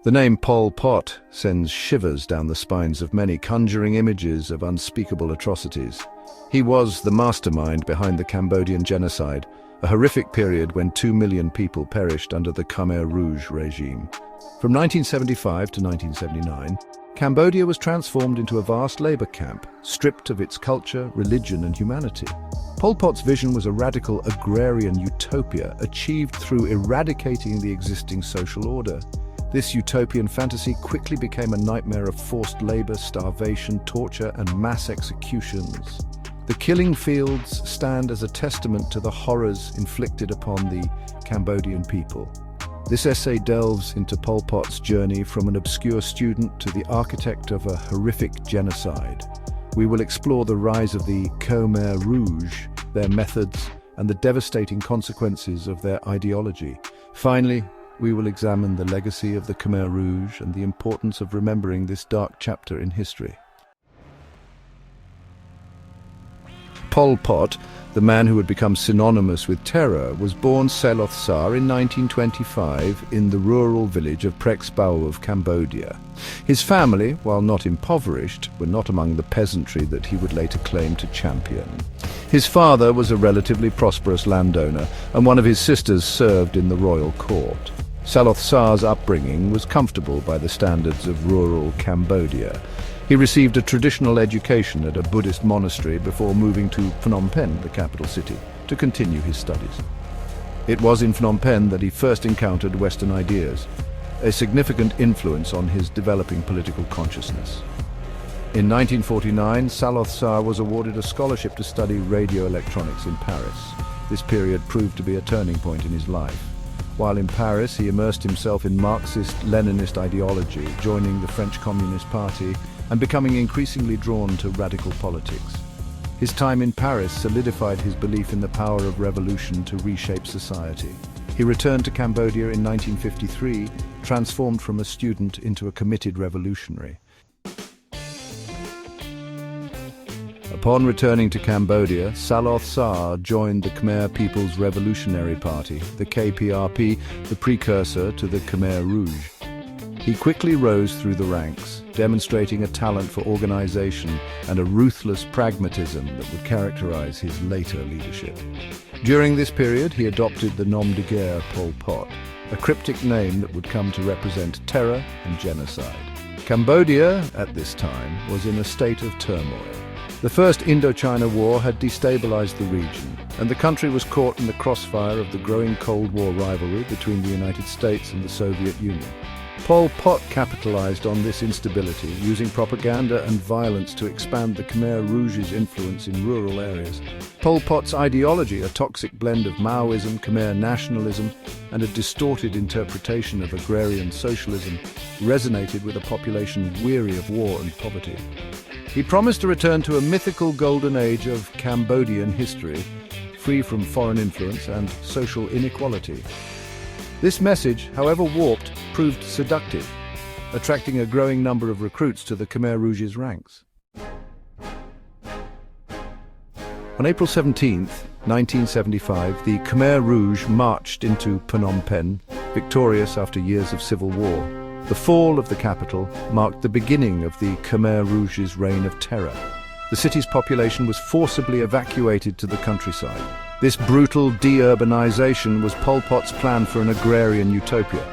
The name Pol Pot sends shivers down the spines of many, conjuring images of unspeakable atrocities. He was the mastermind behind the Cambodian genocide, a horrific period when 2 million people perished under the Khmer Rouge regime. From 1975 to 1979, Cambodia was transformed into a vast labor camp, stripped of its culture, religion, and humanity. Pol Pot's vision was a radical agrarian utopia achieved through eradicating the existing social order. This utopian fantasy quickly became a nightmare of forced labor, starvation, torture, and mass executions. The killing fields stand as a testament to the horrors inflicted upon the Cambodian people. This essay delves into Pol Pot's journey from an obscure student to the architect of a horrific genocide. We will explore the rise of the Khmer Rouge, their methods, and the devastating consequences of their ideology. Finally, we will examine the legacy of the Khmer Rouge and the importance of remembering this dark chapter in history. Pol Pot, the man who would become synonymous with terror, was born Saloth Sar in 1925 in the rural village of Preks Bao of Cambodia. His family, while not impoverished, were not among the peasantry that he would later claim to champion. His father was a relatively prosperous landowner, and one of his sisters served in the royal court. Saloth Sar's upbringing was comfortable by the standards of rural Cambodia. He received a traditional education at a Buddhist monastery before moving to Phnom Penh, the capital city, to continue his studies. It was in Phnom Penh that he first encountered Western ideas, a significant influence on his developing political consciousness. In 1949, Saloth Sar was awarded a scholarship to study radio electronics in Paris. This period proved to be a turning point in his life. While in Paris, he immersed himself in Marxist-Leninist ideology, joining the French Communist Party and becoming increasingly drawn to radical politics. His time in Paris solidified his belief in the power of revolution to reshape society. He returned to Cambodia in 1953, transformed from a student into a committed revolutionary. Upon returning to Cambodia, Saloth Sar joined the Khmer People's Revolutionary Party, the KPRP, the precursor to the Khmer Rouge. He quickly rose through the ranks, demonstrating a talent for organization and a ruthless pragmatism that would characterize his later leadership. During this period, he adopted the nom de guerre Pol Pot, a cryptic name that would come to represent terror and genocide. Cambodia, at this time, was in a state of turmoil. The First Indochina War had destabilized the region, and the country was caught in the crossfire of the growing Cold War rivalry between the United States and the Soviet Union. Pol Pot capitalized on this instability, using propaganda and violence to expand the Khmer Rouge's influence in rural areas. Pol Pot's ideology, a toxic blend of Maoism, Khmer nationalism, and a distorted interpretation of agrarian socialism, resonated with a population weary of war and poverty. He promised to return to a mythical golden age of Cambodian history, free from foreign influence and social inequality. This message, however warped, proved seductive, attracting a growing number of recruits to the Khmer Rouge's ranks. On April 17, 1975, the Khmer Rouge marched into Phnom Penh, victorious after years of civil war. The fall of the capital marked the beginning of the Khmer Rouge's reign of terror. The city's population was forcibly evacuated to the countryside. This brutal de-urbanization was Pol Pot's plan for an agrarian utopia.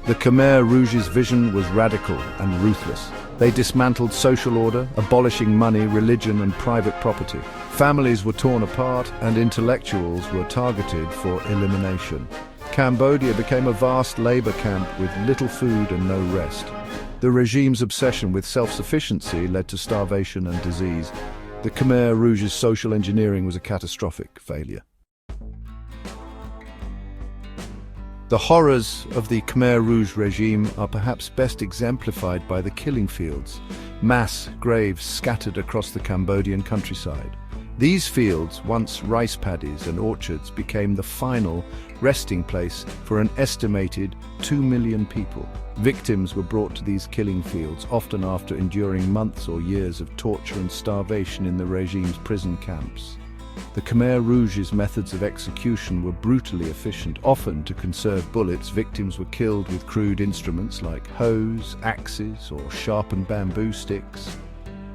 The Khmer Rouge's vision was radical and ruthless. They dismantled social order, abolishing money, religion, and private property. Families were torn apart, and intellectuals were targeted for elimination. Cambodia became a vast labor camp with little food and no rest. The regime's obsession with self-sufficiency led to starvation and disease. The Khmer Rouge's social engineering was a catastrophic failure. The horrors of the Khmer Rouge regime are perhaps best exemplified by the killing fields, mass graves scattered across the Cambodian countryside. These fields, once rice paddies and orchards, became the final resting place for an estimated 2 million people. Victims were brought to these killing fields, often after enduring months or years of torture and starvation in the regime's prison camps. The Khmer Rouge's methods of execution were brutally efficient. Often, to conserve bullets, victims were killed with crude instruments like hoes, axes, or sharpened bamboo sticks.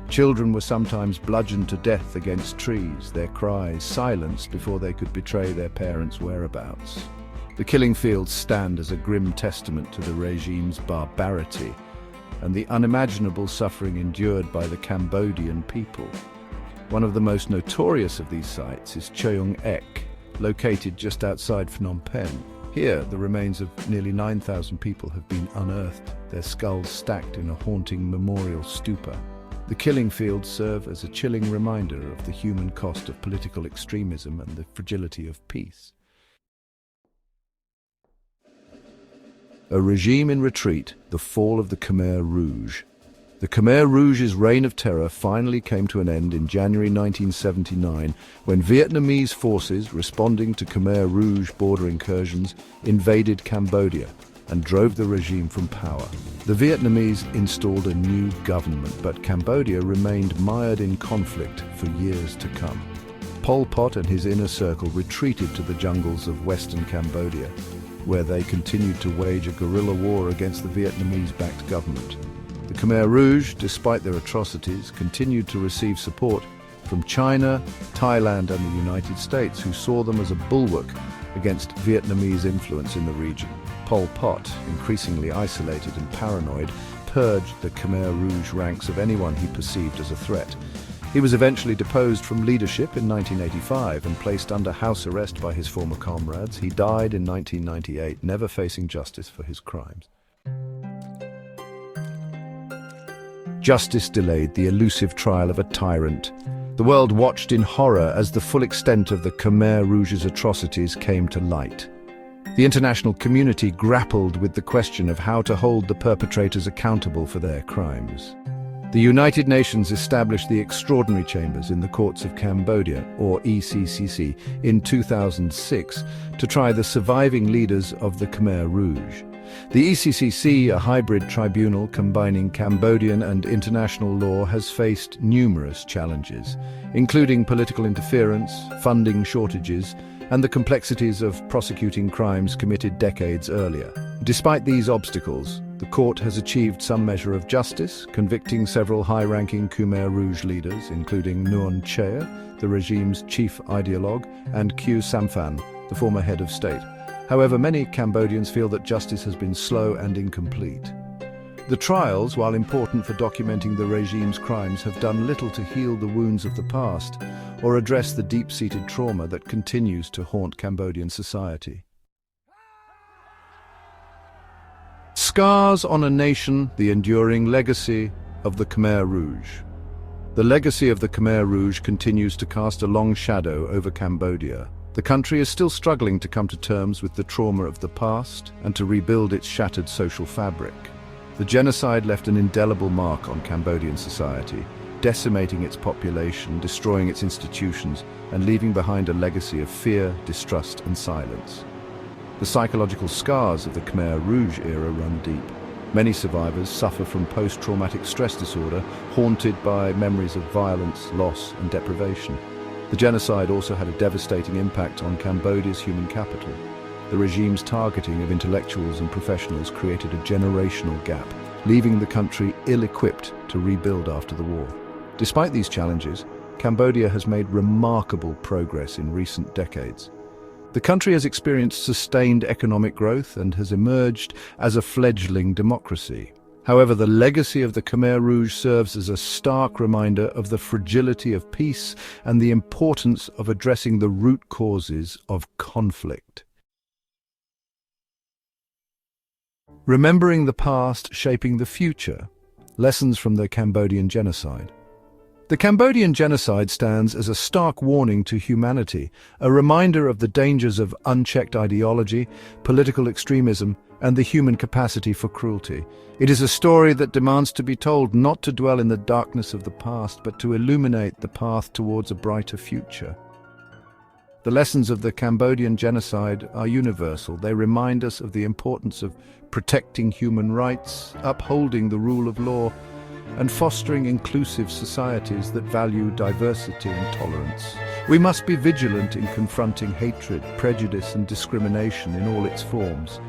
Children were sometimes bludgeoned to death against trees, their cries silenced before they could betray their parents' whereabouts. The killing fields stand as a grim testament to the regime's barbarity and the unimaginable suffering endured by the Cambodian people. One of the most notorious of these sites is Cheung Ek, located just outside Phnom Penh. Here, the remains of nearly 9,000 people have been unearthed, their skulls stacked in a haunting memorial stupa. The killing fields serve as a chilling reminder of the human cost of political extremism and the fragility of peace. A regime in retreat, the fall of the Khmer Rouge. The Khmer Rouge's reign of terror finally came to an end in January 1979 when Vietnamese forces, responding to Khmer Rouge border incursions, invaded Cambodia and drove the regime from power. The Vietnamese installed a new government, but Cambodia remained mired in conflict for years to come. Pol Pot and his inner circle retreated to the jungles of western Cambodia, where they continued to wage a guerrilla war against the Vietnamese-backed government. The Khmer Rouge, despite their atrocities, continued to receive support from China, Thailand and the United States, who saw them as a bulwark against Vietnamese influence in the region. Pol Pot, increasingly isolated and paranoid, purged the Khmer Rouge ranks of anyone he perceived as a threat. He was eventually deposed from leadership in 1985 and placed under house arrest by his former comrades. He died in 1998, never facing justice for his crimes. Justice delayed the elusive trial of a tyrant. The world watched in horror as the full extent of the Khmer Rouge's atrocities came to light. The international community grappled with the question of how to hold the perpetrators accountable for their crimes. The United Nations established the Extraordinary Chambers in the Courts of Cambodia, or ECCC, in 2006 to try the surviving leaders of the Khmer Rouge. The ECCC, a hybrid tribunal combining Cambodian and international law, has faced numerous challenges, including political interference, funding shortages, and the complexities of prosecuting crimes committed decades earlier. Despite these obstacles, the court has achieved some measure of justice, convicting several high-ranking Khmer Rouge leaders, including Nuon Chea, the regime's chief ideologue, and Khieu Samphan, the former head of state. However, many Cambodians feel that justice has been slow and incomplete. The trials, while important for documenting the regime's crimes, have done little to heal the wounds of the past or address the deep-seated trauma that continues to haunt Cambodian society. Scars on a nation, the enduring legacy of the Khmer Rouge. The legacy of the Khmer Rouge continues to cast a long shadow over Cambodia. The country is still struggling to come to terms with the trauma of the past and to rebuild its shattered social fabric. The genocide left an indelible mark on Cambodian society, decimating its population, destroying its institutions, and leaving behind a legacy of fear, distrust, and silence. The psychological scars of the Khmer Rouge era run deep. Many survivors suffer from post-traumatic stress disorder, haunted by memories of violence, loss, and deprivation. The genocide also had a devastating impact on Cambodia's human capital. The regime's targeting of intellectuals and professionals created a generational gap, leaving the country ill-equipped to rebuild after the war. Despite these challenges, Cambodia has made remarkable progress in recent decades. The country has experienced sustained economic growth and has emerged as a fledgling democracy. However, the legacy of the Khmer Rouge serves as a stark reminder of the fragility of peace and the importance of addressing the root causes of conflict. Remembering the past, shaping the future. Lessons from the Cambodian genocide. The Cambodian genocide stands as a stark warning to humanity, a reminder of the dangers of unchecked ideology, political extremism, and the human capacity for cruelty. It is a story that demands to be told, not to dwell in the darkness of the past, but to illuminate the path towards a brighter future. The lessons of the Cambodian genocide are universal. They remind us of the importance of protecting human rights, upholding the rule of law, and fostering inclusive societies that value diversity and tolerance. We must be vigilant in confronting hatred, prejudice, and discrimination in all its forms.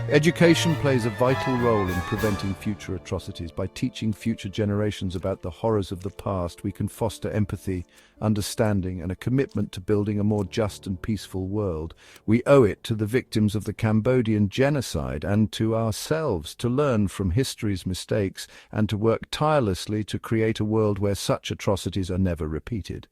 Education plays a vital role in preventing future atrocities. By teaching future generations about the horrors of the past, we can foster empathy, understanding, and a commitment to building a more just and peaceful world. We owe it to the victims of the Cambodian genocide and to ourselves to learn from history's mistakes and to work tirelessly to create a world where such atrocities are never repeated.